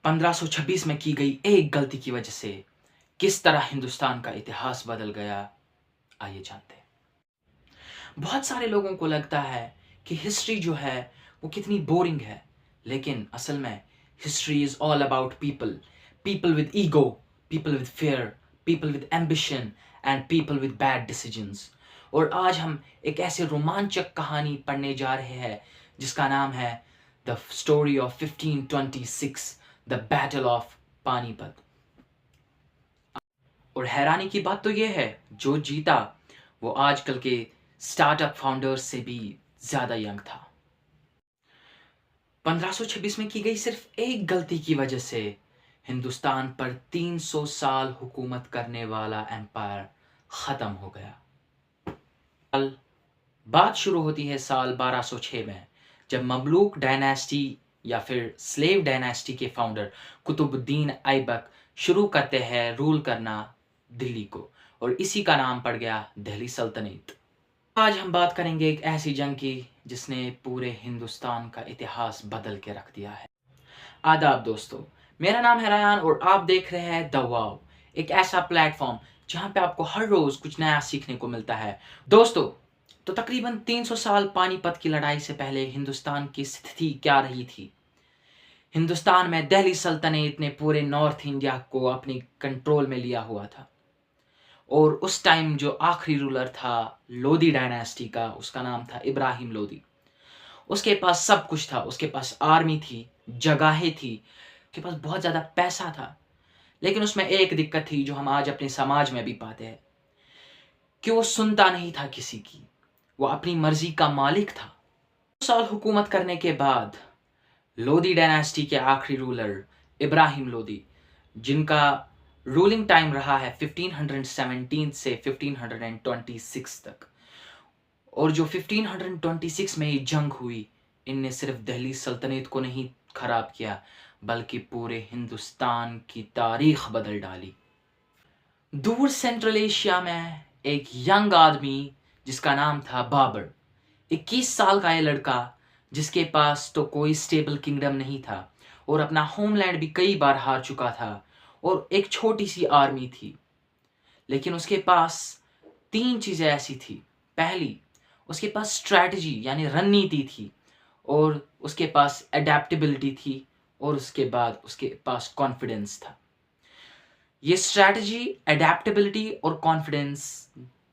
1526 में की गई एक गलती की वजह से किस तरह हिंदुस्तान का इतिहास बदल गया, आइए जानते हैं। बहुत सारे लोगों को लगता है कि हिस्ट्री जो है वो कितनी बोरिंग है, लेकिन असल में history is all about people, people with ego, people with fear, people with ambition and people with bad decisions. और आज हम एक ऐसे रोमांचक कहानी पढ़ने जा रहे हैं जिसका नाम है the story of 1526, the battle of Panipat. और हैरानी की बात तो यह है, जो जीता वो आजकल के स्टार्टअप फाउंडर्स से भी ज्यादा यंग था। 1526 में की गई सिर्फ एक गलती की वजह से हिंदुस्तान पर 300 साल हुकूमत करने वाला एम्पायर खत्म हो गया। बात शुरू होती है साल 1206 में, जब ममलूक डायनेस्टी या फिर स्लेव डायनेस्टी के फाउंडर कुतुबुद्दीन ऐबक शुरू करते हैं रूल करना दिल्ली को, और इसी का नाम पड़ गया दिल्ली सल्तनत। आज हम बात करेंगे एक ऐसी जंग की जिसने पूरे हिंदुस्तान का इतिहास बदल के रख दिया है। आदाब दोस्तों, मेरा नाम है रायान और आप देख रहे हैं द वाव, एक ऐसा प्लेटफॉर्म जहां पे आपको हर रोज कुछ नया सीखने को मिलता है। दोस्तों, तो तकरीबन 300 साल पानीपत की लड़ाई से पहले हिंदुस्तान की स्थिति क्या रही थी। हिंदुस्तान में दिल्ली सल्तनत ने पूरे नॉर्थ इंडिया को अपनी कंट्रोल में लिया हुआ था, और उस टाइम जो आखिरी रूलर था लोधी डायनेस्टी का, उसका नाम था इब्राहिम लोधी। उसके पास सब कुछ था, उसके पास आर्मी थी, जगहें थी, उसके पास बहुत ज़्यादा पैसा था। लेकिन उसमें एक दिक्कत थी जो हम आज अपने समाज में भी पाते हैं, कि वो सुनता नहीं था किसी की, वो अपनी मर्जी का मालिक था। 2 साल हुकूमत करने के बाद लोधी डायनेस्टी के आखिरी रूलर इब्राहिम लोधी, जिनका रूलिंग टाइम रहा है 1517 से 1526 तक, और जो 1526 में ये जंग हुई, इनने सिर्फ दिल्ली सल्तनत को नहीं खराब किया बल्कि पूरे हिंदुस्तान की तारीख बदल डाली। दूर सेंट्रल एशिया में एक यंग आदमी जिसका नाम था बाबर, 21 साल का ये लड़का, जिसके पास तो कोई स्टेबल किंगडम नहीं था और अपना होमलैंड भी कई बार हार चुका था, और एक छोटी सी आर्मी थी। लेकिन उसके पास 3 चीज़ें ऐसी थी। पहली, उसके पास स्ट्रैटेजी यानी रणनीति थी, और उसके पास एडेप्टेबिलिटी थी, और उसके बाद उसके पास कॉन्फिडेंस था। ये स्ट्रैटेजी, एडेप्टेबिलिटी और कॉन्फिडेंस,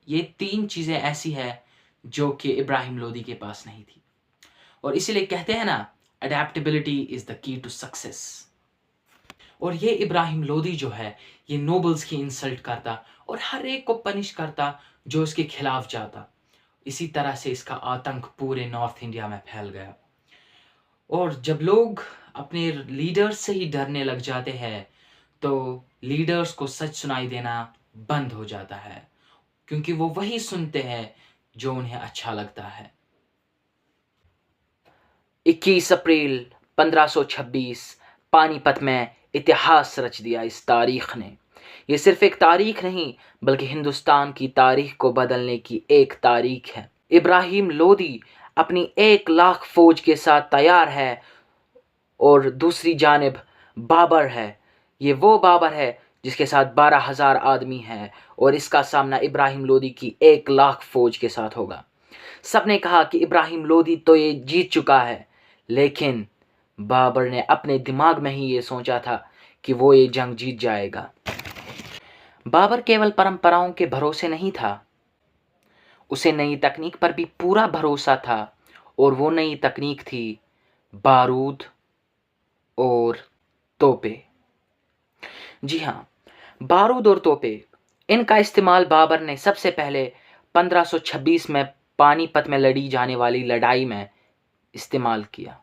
ये 3 चीज़ें ऐसी है जो कि इब्राहिम लोधी के पास नहीं थी। और इसीलिए कहते हैं ना, adaptability is the key to success. और ये इब्राहिम लोधी जो है, ये नोबल्स की इंसल्ट करता और हर एक को पनिश करता जो इसके खिलाफ जाता। इसी तरह से इसका आतंक पूरे नॉर्थ इंडिया में फैल गया। और जब लोग अपने लीडर्स से ही डरने लग जाते हैं, तो लीडर्स को सच सुनाई देना बंद हो जाता है, क्योंकि वो वही सुनते हैं जो उन्हें अच्छा लगता है। 21 अप्रैल 1526 पानीपत में इतिहास रच दिया इस तारीख ने। ये सिर्फ एक तारीख नहीं बल्कि हिंदुस्तान की तारीख को बदलने की एक तारीख है। इब्राहिम लोधी अपनी 1 लाख फौज के साथ तैयार है, और दूसरी जानिब बाबर है। ये वो बाबर है जिसके साथ 12,000 आदमी हैं, और इसका सामना इब्राहिम लोधी की 1 लाख फौज के साथ होगा। सबने कहा कि इब्राहिम लोधी तो ये जीत चुका है, लेकिन बाबर ने अपने दिमाग में ही ये सोचा था कि वो ये जंग जीत जाएगा। बाबर केवल परंपराओं के भरोसे नहीं था, उसे नई तकनीक पर भी पूरा भरोसा था, और वो नई तकनीक थी बारूद और तोपे। जी हाँ, बारूद और तोपे, इनका इस्तेमाल बाबर ने सबसे पहले 1526 में पानीपत में लड़ी जाने वाली लड़ाई में इस्तेमाल किया।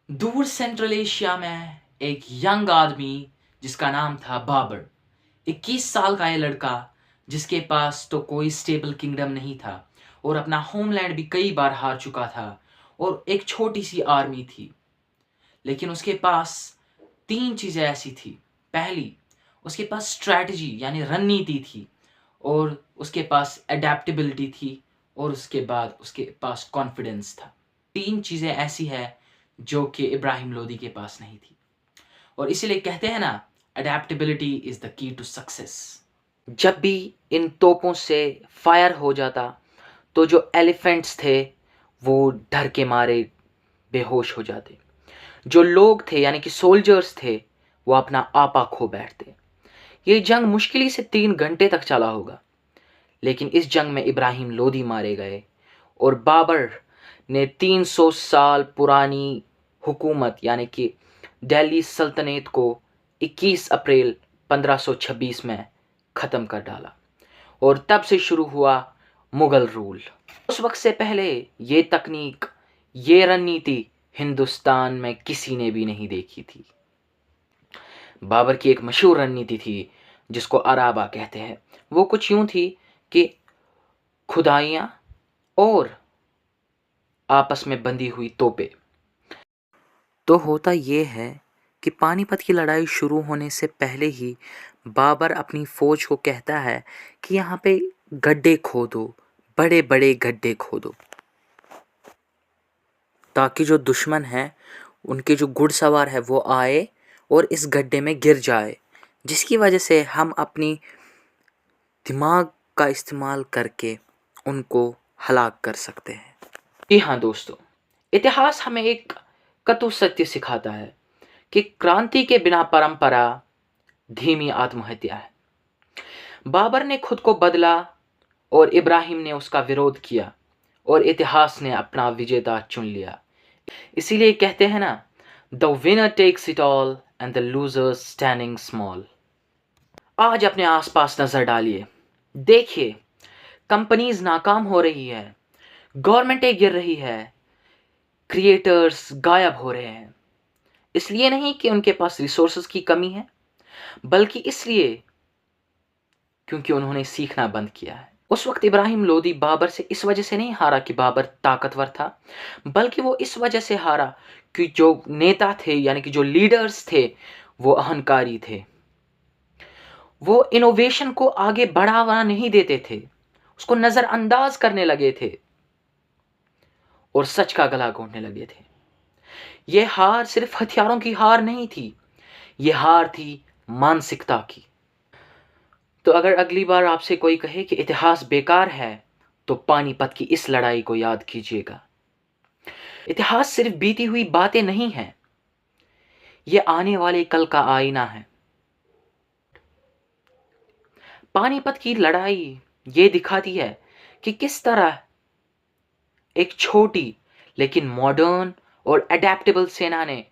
दूर सेंट्रल एशिया में एक यंग आदमी जिसका नाम था बाबर, 21 साल का ये लड़का, जिसके पास तो कोई स्टेबल किंगडम नहीं था और अपना होमलैंड भी कई बार हार चुका था, और एक छोटी सी आर्मी थी। लेकिन उसके पास 3 चीज़ें ऐसी थी। पहली, उसके पास स्ट्रैटेजी यानी रणनीति थी, और उसके पास एडेप्टेबिलिटी थी, और उसके बाद उसके पास कॉन्फिडेंस था। 3 चीज़ें ऐसी है जो कि इब्राहिम लोधी के पास नहीं थी। और इसीलिए कहते हैं ना, adaptability is the key to success. जब भी इन तोपों से फायर हो जाता तो जो एलिफेंट्स थे वो डर के मारे बेहोश हो जाते। जो लोग थे यानी कि सोल्जर्स थे वो अपना आपा खो बैठते। ये जंग मुश्किल से 3 घंटे तक चला होगा, लेकिन इस जंग में इब्राहिम लोदी मारे गए और बाबर ने 300 साल पुरानी हुकूमत यानी कि दिल्ली सल्तनत को 21 अप्रैल 1526 में ख़त्म कर डाला और तब से शुरू हुआ मुग़ल रूल। उस वक्त से पहले ये तकनीक, ये रणनीति हिंदुस्तान में किसी ने भी नहीं देखी थी। बाबर की एक मशहूर रणनीति थी जिसको अराबा कहते हैं। वो कुछ यूं थी कि खुदाइयाँ और आपस में बंधी हुई तोपें। तो होता ये है कि पानीपत की लड़ाई शुरू होने से पहले ही बाबर अपनी फ़ौज को कहता है कि यहाँ पे गड्ढे खोदो, बड़े बड़े गड्ढे खोदो, ताकि जो दुश्मन है उनके जो घुड़सवार है वो आए और इस गड्ढे में गिर जाए, जिसकी वजह से हम अपनी दिमाग का इस्तेमाल करके उनको हलाक कर सकते हैं। जी हाँ दोस्तों, इतिहास हमें एक कटु सत्य सिखाता है कि क्रांति के बिना परंपरा धीमी आत्महत्या है। बाबर ने खुद को बदला और इब्राहिम ने उसका विरोध किया और इतिहास ने अपना विजेता चुन लिया। इसीलिए कहते हैं ना, the winner takes it all and the loser standing small. आज अपने आसपास नजर डालिए, देखिए कंपनीज नाकाम हो रही है, गवर्नमेंटें गिर रही है, क्रिएटर्स गायब हो रहे हैं। इसलिए नहीं कि उनके पास रिसोर्सेज की कमी है, बल्कि इसलिए क्योंकि उन्होंने सीखना बंद किया है। उस वक्त इब्राहिम लोदी बाबर से इस वजह से नहीं हारा कि बाबर ताकतवर था, बल्कि वो इस वजह से हारा कि जो नेता थे यानी कि जो लीडर्स थे वो अहंकारी थे। वो इनोवेशन को आगे बढ़ावा नहीं देते थे, उसको नजरअंदाज करने लगे थे और सच का गला घोंटने लगे थे। ये हार सिर्फ हथियारों की हार नहीं थी, ये हार थी मानसिकता की। तो अगर अगली बार आपसे कोई कहे कि इतिहास बेकार है, तो पानीपत की इस लड़ाई को याद कीजिएगा। इतिहास सिर्फ बीती हुई बातें नहीं है, ये आने वाले कल का आईना है। पानीपत की लड़ाई ये दिखाती है कि किस तरह एक छोटी लेकिन मॉडर्न और अडेप्टेबल सेना ने